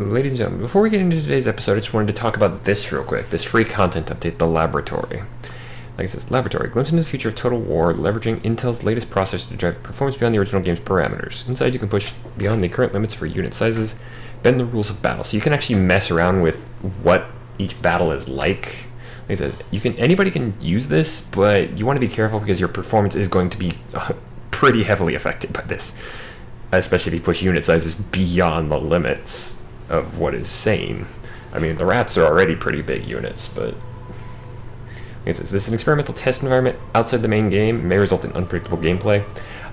ladies and gentlemen, before we get into today's episode, I just wanted to talk about this real quick. This free content update, the Laboratory. Like it says, Laboratory, glimpse into the future of Total War, leveraging Intel's latest processor to drive performance beyond the original game's parameters. Inside, you can push beyond the current limits for unit sizes, bend the rules of battle. So you can actually mess around with what each battle is like. Like it says, anybody can use this, but you want to be careful because your performance is going to be pretty heavily affected by this. Especially if you push unit sizes beyond the limits of what is sane. I mean, the rats are already pretty big units, but... It says, this is an experimental test environment outside the main game. It may result in unpredictable gameplay.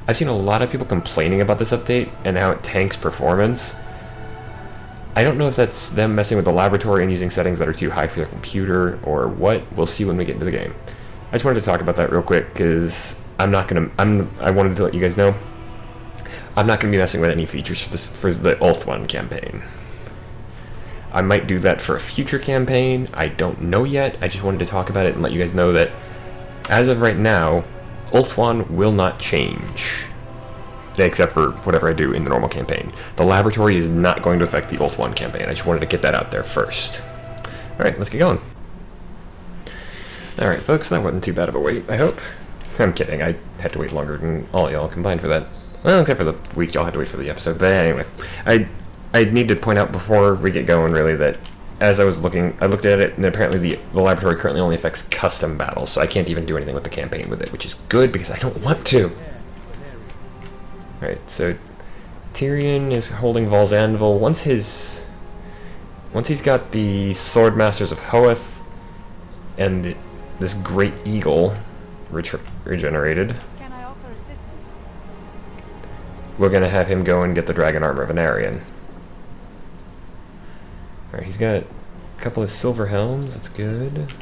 I've seen a lot of people complaining about this update and how it tanks performance. I don't know if that's them messing with the laboratory and using settings that are too high for their computer or what. We'll see when we get into the game. I just wanted to talk about that real quick because I wanted to let you guys know I'm not going to be messing with any features for the Ulthuan campaign. I might do that for a future campaign. I don't know yet. I just wanted to talk about it and let you guys know that as of right now, Ulthuan will not change. Except for whatever I do in the normal campaign. The laboratory is not going to affect the Ulthuan campaign. I just wanted to get that out there first. Alright, let's get going. Alright, folks, that wasn't too bad of a wait, I hope. I'm kidding, I had to wait longer than all y'all combined for that. Well, except for the week y'all had to wait for the episode, but anyway. I need to point out before we get going, really, that as I was looking, I looked at it, and apparently the laboratory currently only affects custom battles, so I can't even do anything with the campaign with it, which is good because I don't want to. Alright, so Tyrion is holding Val's Anvil. Once he's got the Sword Masters of Hoeth and this Great Eagle regenerated, we're gonna have him go and get the Dragon Armor of Aenarion. Alright, he's got a couple of silver helms, that's good.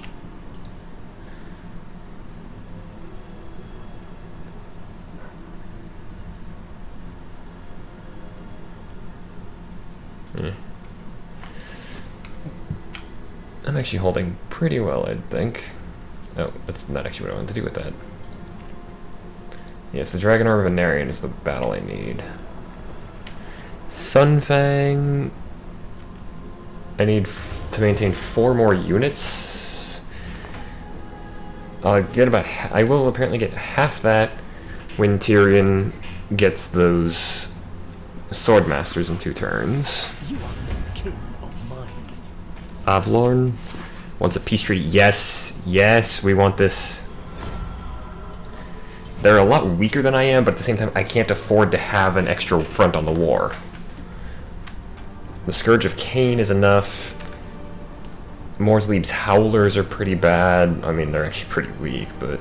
I'm actually holding pretty well, I think. Oh, that's not actually what I wanted to do with that. Yes, the Dragon Armor of Aenarion is the battle I need. Sunfang... I need to maintain 4 more units. I'll get about... I will apparently get half that when Tyrion gets those Sword Masters in 2 turns. Avlorn wants a peace treaty. Yes, yes, we want this. They're a lot weaker than I am, but at the same time, I can't afford to have an extra front on the war. The Scourge of Cain is enough. Morsleib's Howlers are pretty bad. I mean, they're actually pretty weak, but...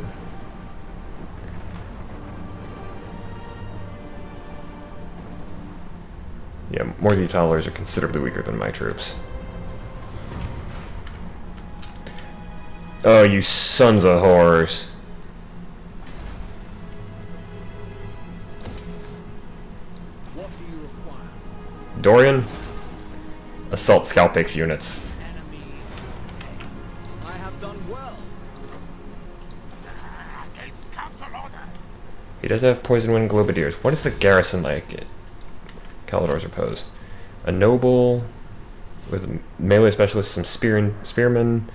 yeah, Morsleib's Howlers are considerably weaker than my troops. Oh, you sons of whores. What do you require? Dorian, assault Scalpake's units. Enemy. I have done well. Against council orders. He does have Poison Wind Globadiers. What is the garrison like at Calidor's Repose? A noble with a melee specialist, some spearmen,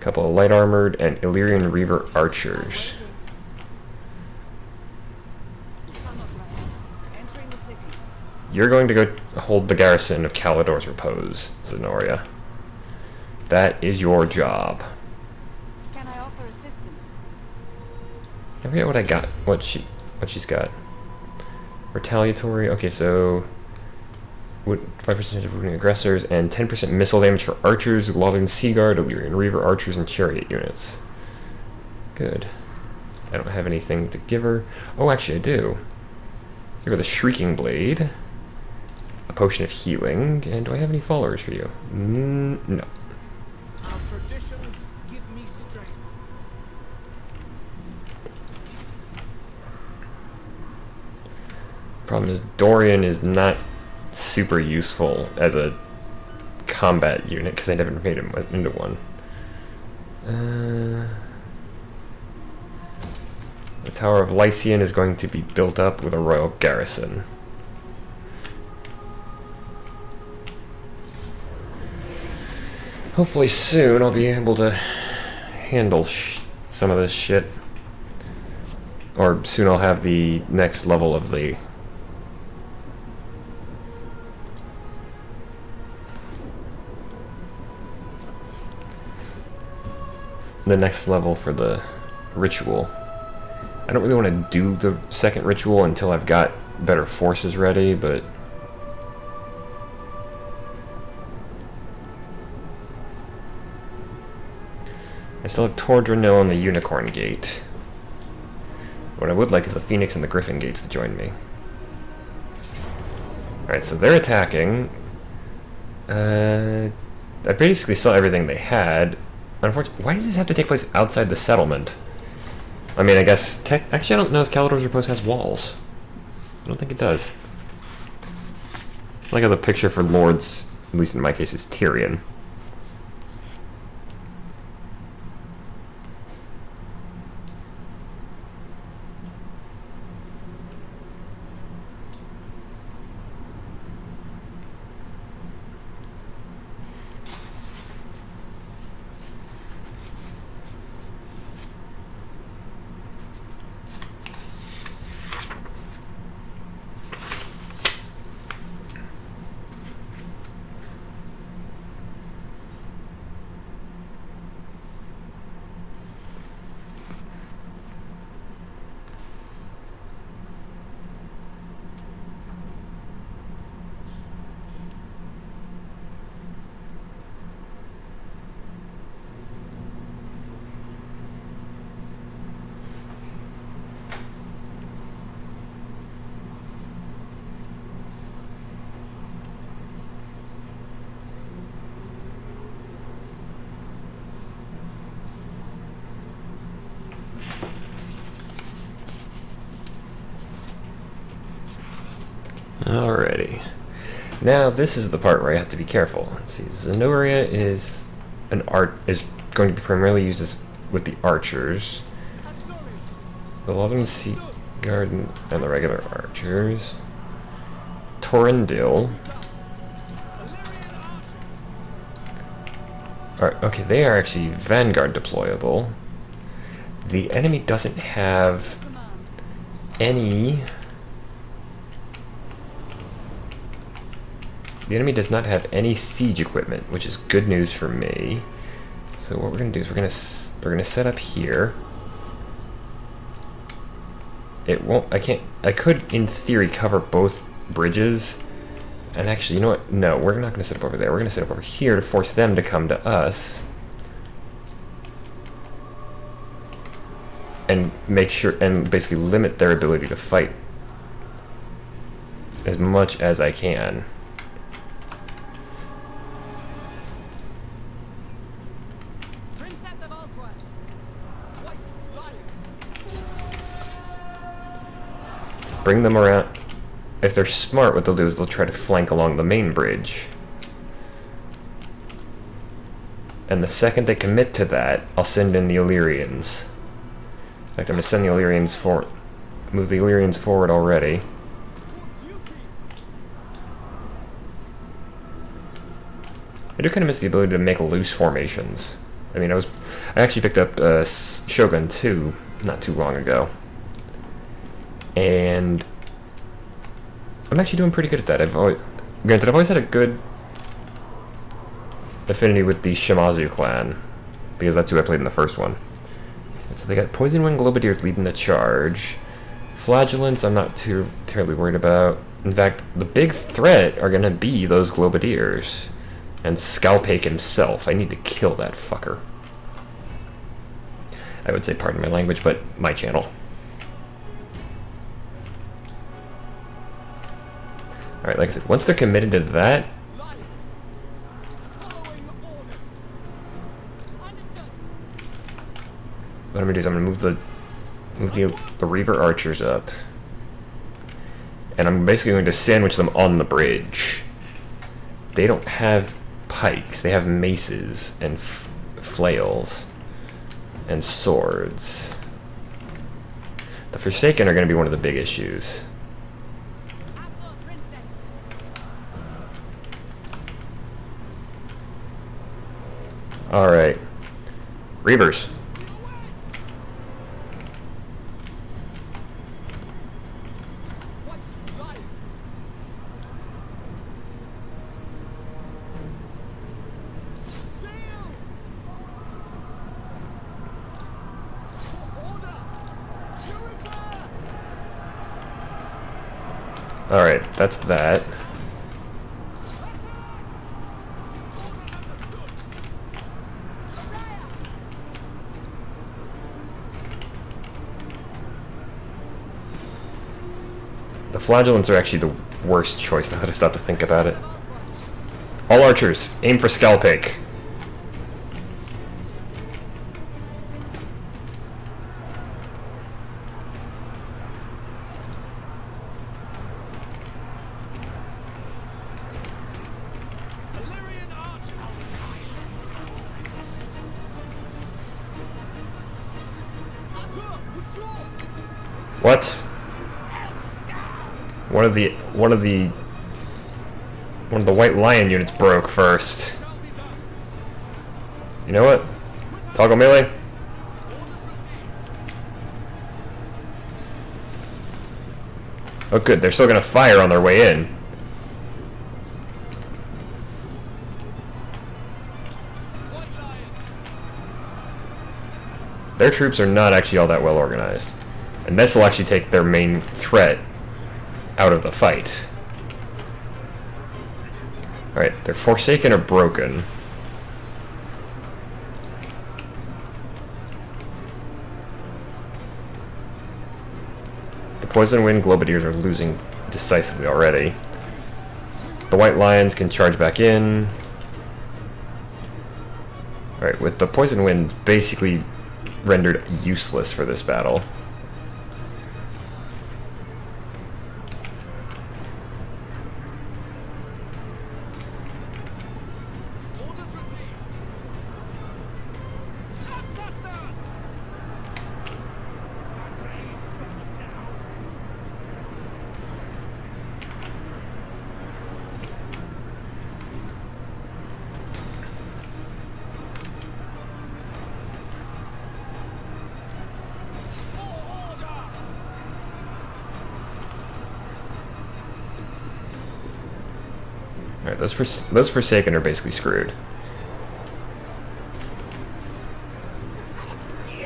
couple of light armored, and Illyrian Reaver archers. You're going to go hold the garrison of Calidor's Repose, Zenoria. That is your job. Can I offer assistance? I forget what I got. What she's got. Retaliatory. Okay, so 5% chance of wounding aggressors, and 10% missile damage for archers, Lothern Seaguard, Illyrian Reaver archers, and chariot units. Good. I don't have anything to give her. Oh, actually, I do. Give her the Shrieking Blade, a potion of healing, and do I have any followers for you? No. Our traditions give me strength. Problem is, Dorian is not super useful as a combat unit because I never made him into one. The Tower of Lycian is going to be built up with a royal garrison. Hopefully soon I'll be able to handle some of this shit. Or soon I'll have the next level of the... the next level for the ritual. I don't really want to do the second ritual until I've got better forces ready, but... I still have Tordranil and the Unicorn Gate. What I would like is the Phoenix and the Griffin Gates to join me. Alright, so they're attacking. I basically saw everything they had. Unfortunately, why does this have to take place outside the settlement? I mean, I guess... actually, I don't know if Kalador's Repose has walls. I don't think it does. I like how the picture for Lords, at least in my case, is Tyrion. Alrighty. Now this is the part where I have to be careful. Let's see, Zenoria is going to be primarily used with the archers. The Lothern Sea Garden and the regular archers. Torrendil. Alright, okay, they are actually Vanguard deployable. The enemy doesn't have any... The enemy does not have any siege equipment, which is good news for me. So what we're gonna do is we're gonna set up here. It won't. I could, in theory, cover both bridges. And actually, you know what? No, we're not gonna set up over there. We're gonna set up over here to force them to come to us. And make sure, and basically limit their ability to fight as much as I can. Bring them around. If they're smart, what they'll do is they'll try to flank along the main bridge. And the second they commit to that, I'll send in the Illyrians. In fact, I'm going to send the Illyrians forward. Move the Illyrians forward already. I do kind of miss the ability to make loose formations. I mean, I actually picked up Shogun 2 not too long ago. And I'm actually doing pretty good at that. Granted, I've always had a good affinity with the Shimazu clan, because that's who I played in the first one. And so they got Poison Wing Globadiers leading the charge. Flagellants I'm not too terribly worried about. In fact, the big threat are going to be those Globadiers. And Scalpake himself. I need to kill that fucker. I would say pardon my language, but my channel. Alright, like I said, once they're committed to that... What I'm going to do is I'm going to move the Reaver Archers up. And I'm basically going to sandwich them on the bridge. They don't have pikes. They have maces and flails and swords. The Forsaken are going to be one of the big issues. Alright. Reavers. What liars? Sail! For order! Purify! Alright, that's that. The flagellants are actually the worst choice now that I stop to think about it. All archers, aim for Scalpake. Illyrian archers! Arthur, withdraw! What? One of the white lion units broke first. Shall be done. You know what? Toggle melee. Orders received. Oh good, they're still gonna fire on their way in. White lion! Their troops are not actually all that well organized. And this will actually take their main threat out of the fight. Alright, their Forsaken are broken. The Poison Wind Globadiers are losing decisively already. The White Lions can charge back in. Alright, with the Poison Wind basically rendered useless for this battle. Orders received. Ancestors! For order! Alright, those Forsaken are basically screwed.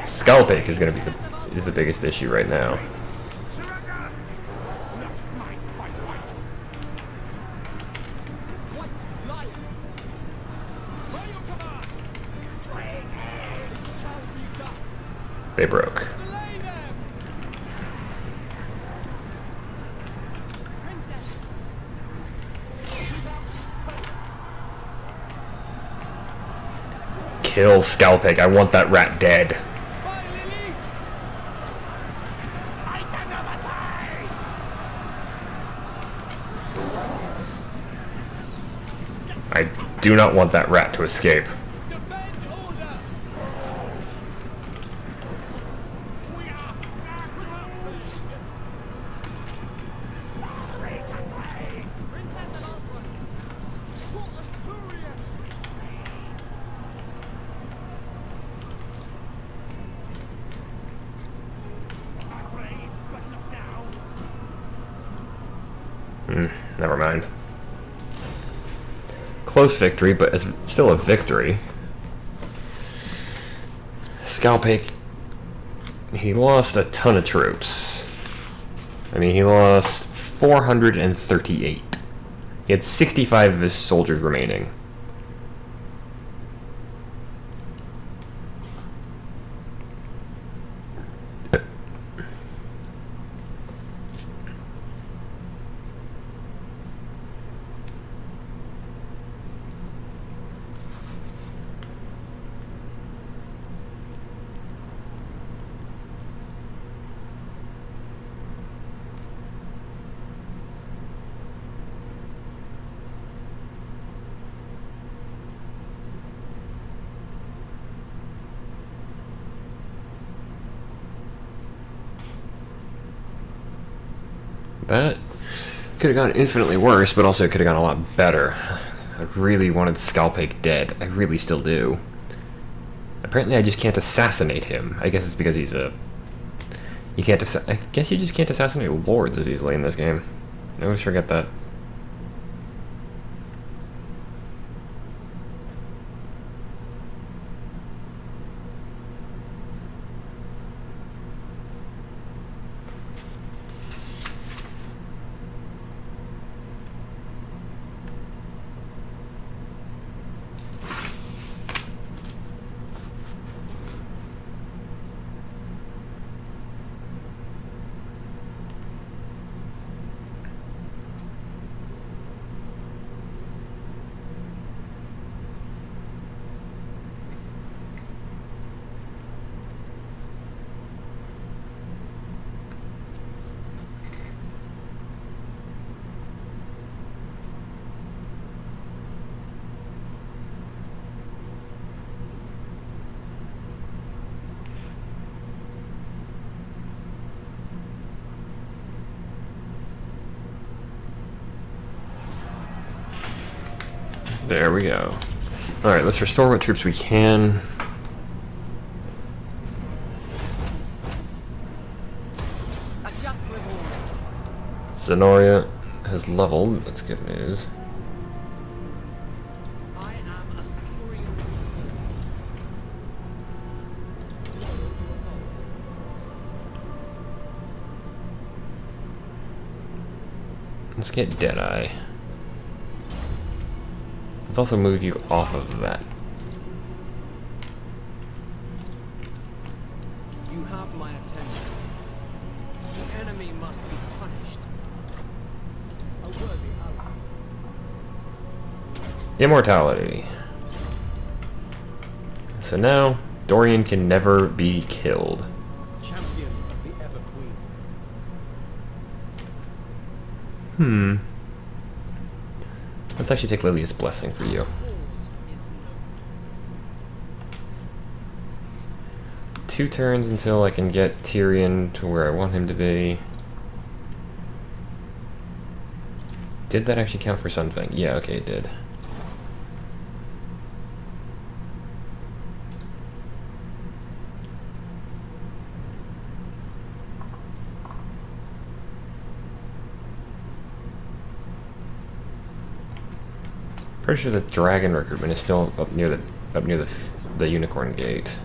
Scalpake is gonna be the biggest issue right now. Surrender! Not my fight white. White lions! By your command! It shall be done! They broke. Slay them! Princess. Kill Scalpake. I want that rat dead. Fire Lily! I can never die! I do not want that rat to escape. Defend order! We are back with our Princess of Altmark. For Assyrian! brave, but not now. Never mind. Close victory, but it's still a victory. Scalpake, he lost a ton of troops. I mean, he lost 438. He had 65 of his soldiers remaining. That could have gone infinitely worse, but also could have gone a lot better. I really wanted Scalpake dead. I really still do. Apparently I just can't assassinate him. I guess it's because he's a... You can't I guess you just can't assassinate lords as easily in this game. I always forget that. There we go. Alright, let's restore what troops we can. Adjust reward. Zenoria has leveled. That's good news. I am a Saurian. Let's get Deadeye. Let's also move you off of that. You have my attention. The enemy must be punished. A worthy ally. Immortality. So now, Dorian can never be killed. Champion of the Ever Queen. Hmm. Let's actually take Lilia's Blessing for you. Cause is known. 2 turns until I can get Tyrion to where I want him to be. Did that actually count for Sunfang? Yeah, okay, it did. Pretty sure the dragon recruitment is still up near the unicorn gate.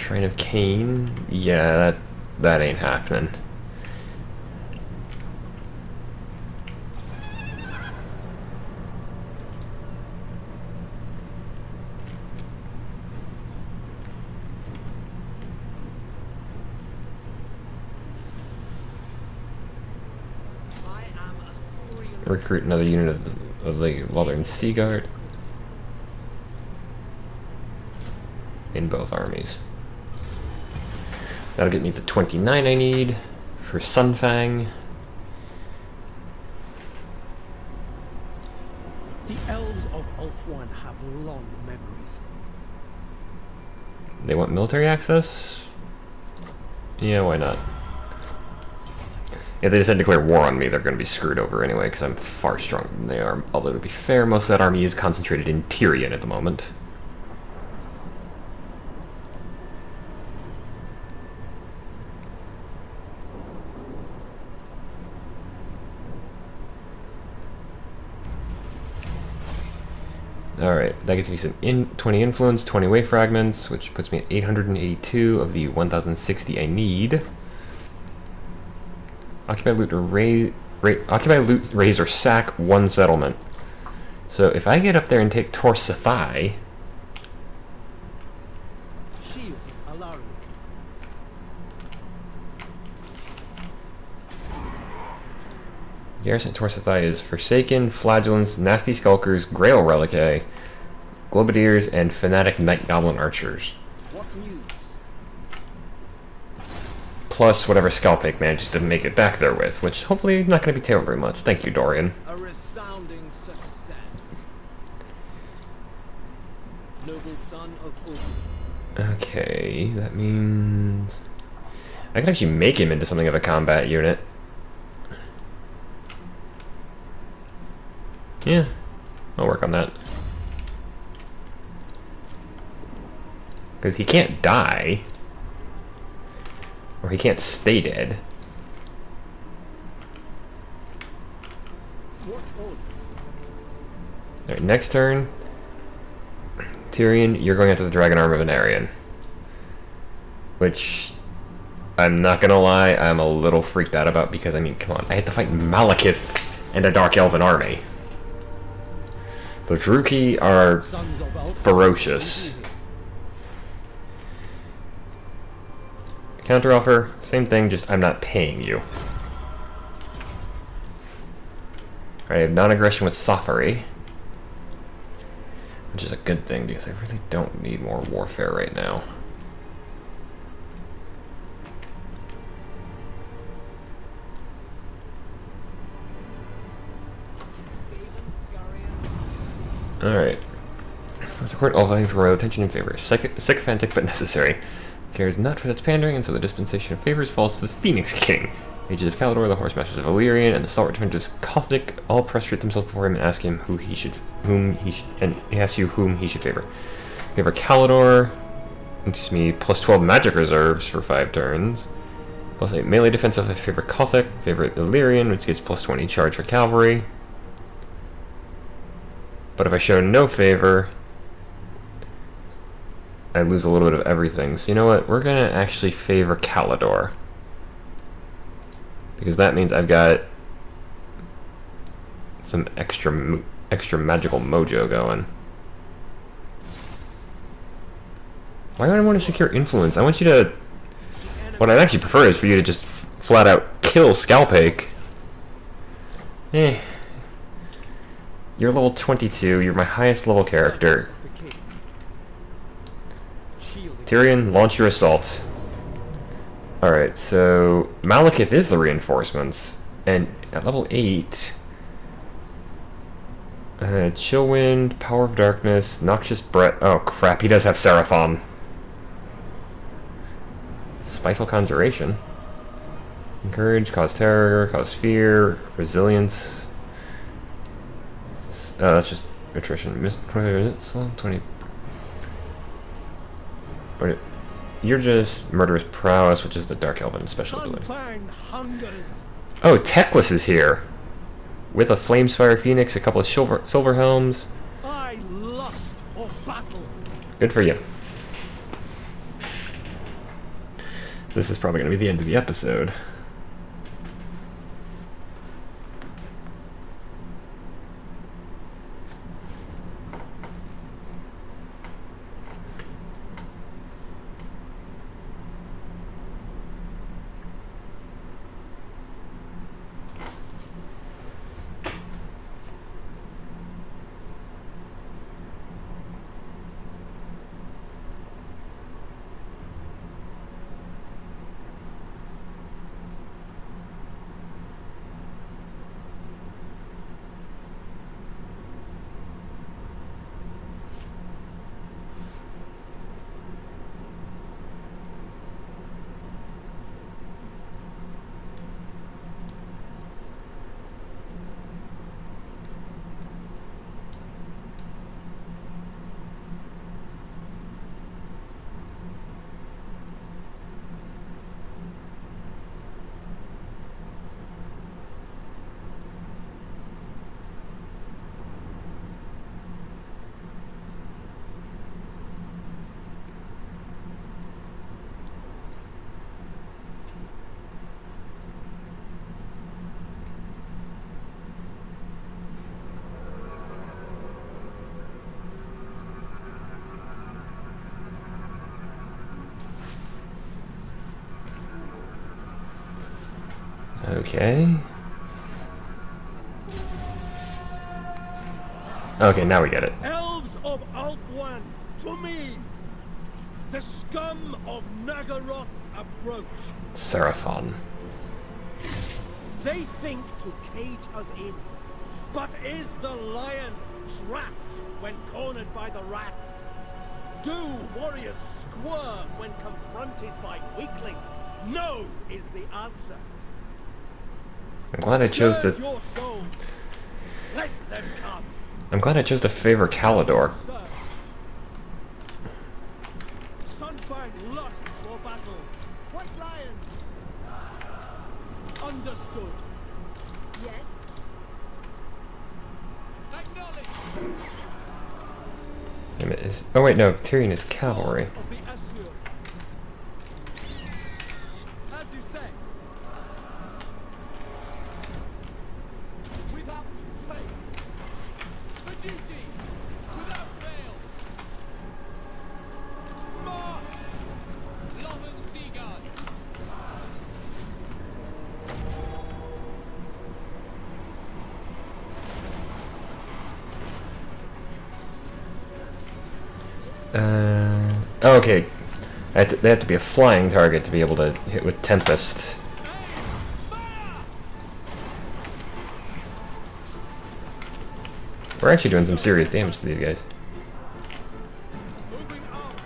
Shrine of Cain? Yeah, that ain't happening. I am a Saurian. Recruit another unit of the Waldron Sea Guard in both armies. That'll get me the 29 I need for Sunfang. The Elves of Ulthuan have long memories. They want military access? Yeah, why not? If they decide to declare war on me, they're going to be screwed over anyway, because I'm far stronger than they are. Although, to be fair, most of that army is concentrated in Tyrion at the moment. Alright, that gets me some 20 influence, 20 wave fragments, which puts me at 882 of the 1060 I need. Occupy, loot, or occupy, loot, raise, or sack one settlement. So if I get up there and take Tor Sathai, Shield Alarion. Garrison at Tor Sathai is Forsaken, Flagellants, Nasty Skulkers, Grail Relicae, Globadiers, and Fanatic Night Goblin Archers. What news? Plus whatever Scalpake manages to make it back there with, which hopefully not going to be terribly much. Thank you, Dorian. A resounding success. Noble son of Odin. Okay, that means I can actually make him into something of a combat unit. Yeah, I'll work on that. Because he can't die. Or he can't stay dead. Alright, next turn. Tyrion, you're going after the Dragon Armor of Aenarion. Which, I'm not gonna lie, I'm a little freaked out about because, I mean, come on, I had to fight Malekith and a Dark Elven army. The Druki are ferocious. Counteroffer, same thing, just I'm not paying you. Alright, I have non-aggression with Safari. Which is a good thing, because I really don't need more warfare right now. Alright. The court all vying for royal attention in favor. Sycophantic but necessary. Cares not for such pandering, and so the dispensation of favors falls to the Phoenix King. Mages of Calidor, the Horse Masters of Illyrian, and the Salt Returns Catholic all prostrate themselves before him and ask him whom he should favor. Favor Calidor, gives me plus 12 magic reserves for 5 turns. Plus 8 melee defense if I favor Catholic, favor Illyrian, which gives plus 20 charge for cavalry. But if I show no favor, I lose a little bit of everything. So you know what? We're gonna actually favor Calidor. Because that means I've got some extra magical mojo going. Why would I want to secure influence? I want you to... What I'd actually prefer is for you to just flat out kill Scalpake. Eh. You're level 22, you're my highest level character. Tyrion, launch your assault. Alright, so Malekith is the reinforcements, and at level 8, Chill Wind, Power of Darkness, Noxious Breath. Oh crap, he does have Seraphon. Spiteful Conjuration. Encourage, cause terror, cause fear, resilience. That's just attrition. 20. You're just Murderous Prowess, which is the Dark Elven special ability. Oh, Teclis is here! With a Flamespire Phoenix, a couple of silver helms. I lust for battle. Good for you. This is probably going to be the end of the episode. Okay. Okay, now we get it. Elves of Ulthuan, to me! The scum of Nagaroth approach. Seraphon. They think to cage us in, but is the lion trapped when cornered by the rat? Do warriors squirm when confronted by weaklings? No is the answer. I'm glad I chose Gird to. your souls. Let them come. I'm glad I chose to favor Calidor. Sir. Sunfang lusts for battle. White lions. Understood. Yes. Wait a minute, oh wait, no, Tyrion is cavalry. Of the Asur. As you say. Without fail. For duty, without fail. March. Loven Seaguard. Oh, okay. They have to be a flying target to be able to hit with Tempest. We're actually doing some serious damage to these guys. Moving out.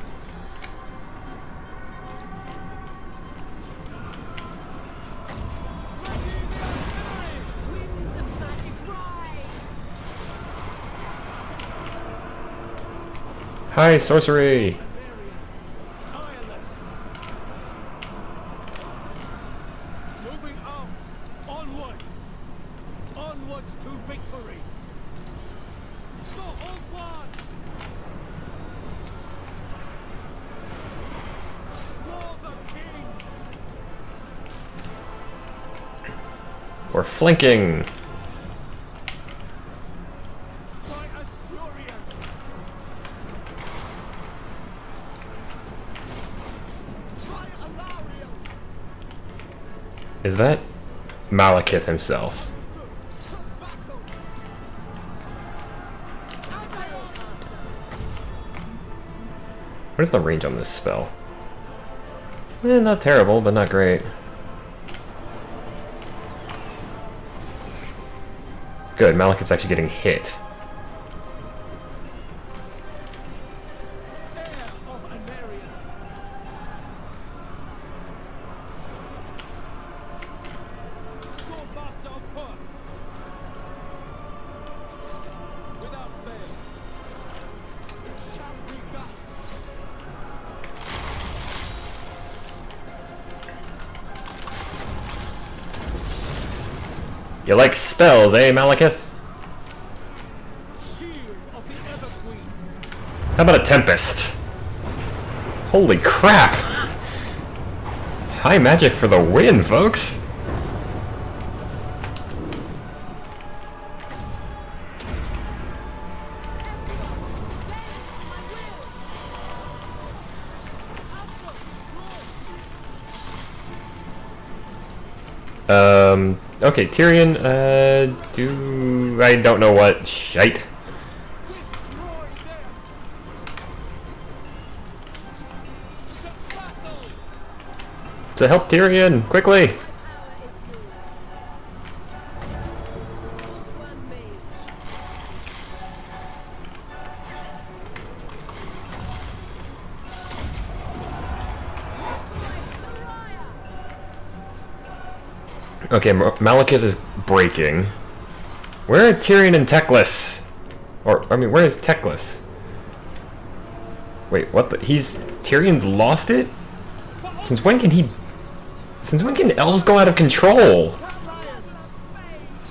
Winds of magic rise. Hi, sorcery! Aenarion. Tireless. Moving out. Onward. Onwards to victory. The whole one. For the king. We're flanking! By Assyrian. By Aenarion. Is that Malekith himself? Battle. What is the range on this spell? Not terrible, but not great. Good, Malekith's actually getting hit. Heir of Aenarion. Swordmaster of Kroq. Without fail. It shall be done. You like spells, eh, Malekith? Shield of the Everqueen. How about a Tempest? Holy crap! High magic for the win, folks! Okay, Tyrion, I don't know what shite. Destroy them. To battle! To help Tyrion, quickly! Power is yours. One mage. Okay, Malekith is breaking. Where are Tyrion and Teclis? Or, I mean, where is Teclis? Wait, what the? Tyrion's lost it? Since when can elves go out of control? Cat lions.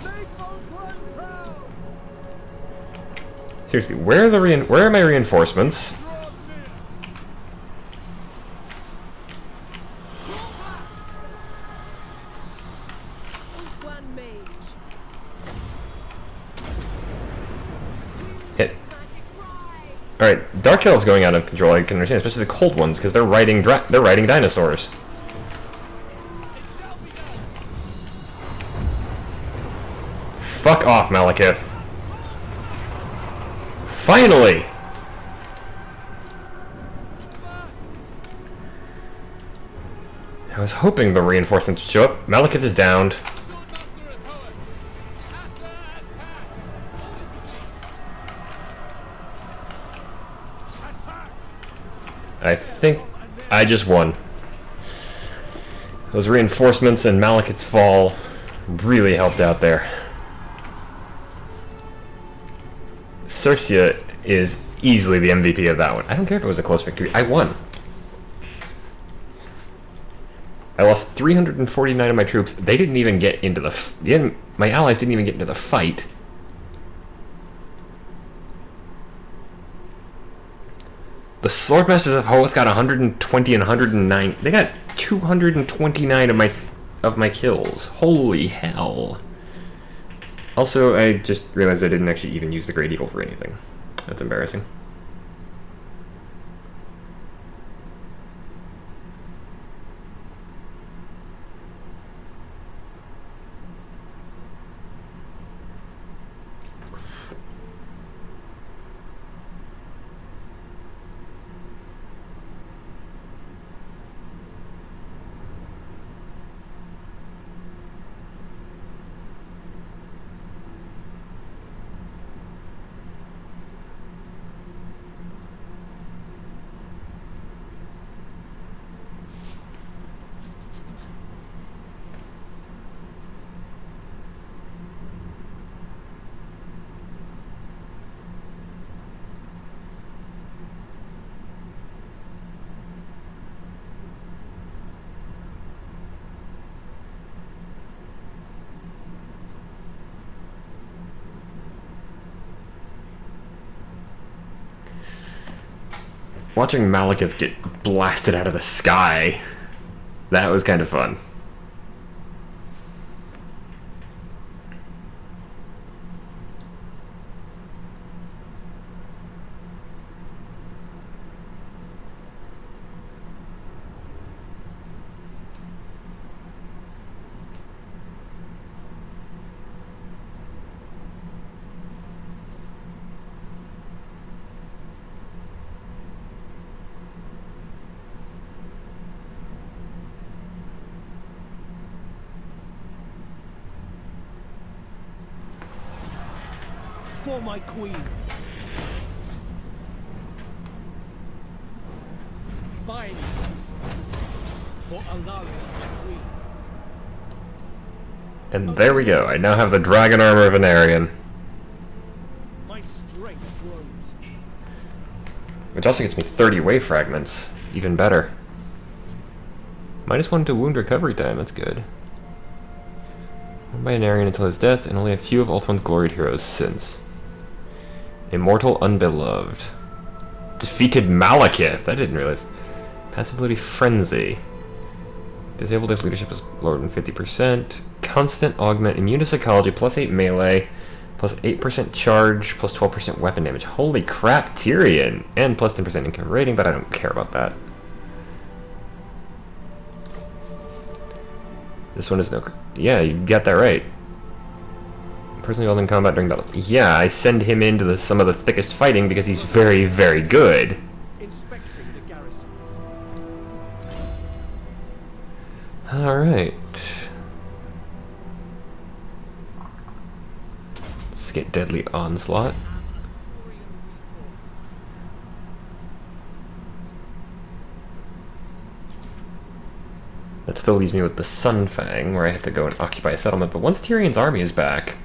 Faithful Kroq-gar. Seriously, where are my reinforcements? Draws near. One mage. Hit. Magic rise. Alright, Dark Elves going out of control, I can understand, especially the cold ones, because they're riding dinosaurs. It shall be done. Fuck off, Malekith. Finally! I was hoping the reinforcements would show up. Malekith is downed. Swordmaster of Hoenn. Asa attack! Attack. I think I just won. Those reinforcements and Malekith's fall really helped out there. Cercia is easily the MVP of that one. I don't care if it was a close victory. I won. I lost 349 of my troops. They didn't even get into the... my allies didn't even get into the fight. The Swordmasters of Hoth got 120 and 109. They got 229 of my kills. Holy hell. Also, I just realized I didn't actually even use the Great Eagle for anything. That's embarrassing. Watching Malekith get blasted out of the sky, that was kind of fun. For my queen. Bind for Aenarion, queen. And there we go. I now have the Dragon Armor of Aenarion. My strength grows. Which also gets me 30 wave fragments. Even better. -1 to wound recovery time, that's good. Won by Aenarion until his death, and only a few of Ultimate's gloried heroes since. Immortal Unbeloved. Defeated Malekith! I didn't realize. Passive ability Frenzy. Disabled if leadership is lower than 50%. Constant augment immune to psychology, +8 melee, +8% charge, +12% weapon damage. Holy crap, Tyrion! And +10% income rating, but I don't care about that. This one is no... Yeah, you got that right. Personally held in combat during battle. Yeah, I send him into some of the thickest fighting because he's very, very good. Inspecting the garrison. Alright. Let's get Deadly Onslaught. That still leaves me with the Sunfang, where I have to go and occupy a settlement, but once Tyrion's army is back...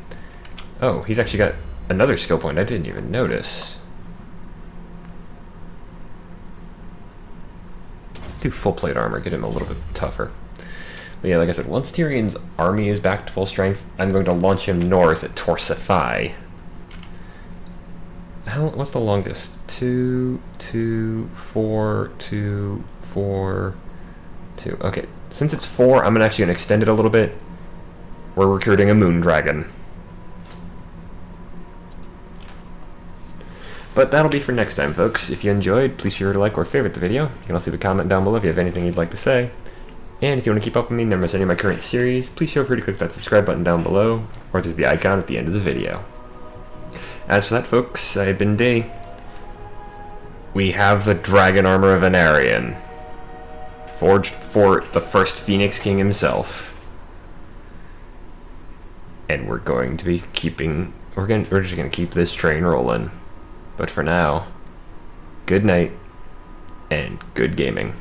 Oh, he's actually got another skill point I didn't even notice. Let's do full plate armor, get him a little bit tougher. But yeah, like I said, once Tyrion's army is back to full strength, I'm going to launch him north at Torsathai. What's the longest? 2, 2, 4, 2, 4, 2. Okay, since it's 4, I'm actually going to extend it a little bit. We're recruiting a moon dragon. But that'll be for next time, folks. If you enjoyed, please be sure to like or favorite the video. You can also leave a comment down below if you have anything you'd like to say. And if you want to keep up with me and never miss any of my current series, please feel free to click that subscribe button down below, or there's the icon at the end of the video. As for that, folks, I've been D. We have the Dragon Armor of Aenarion, forged for the first Phoenix King himself. And we're going to be keeping... We're just going to keep this train rolling. But for now, good night, and good gaming.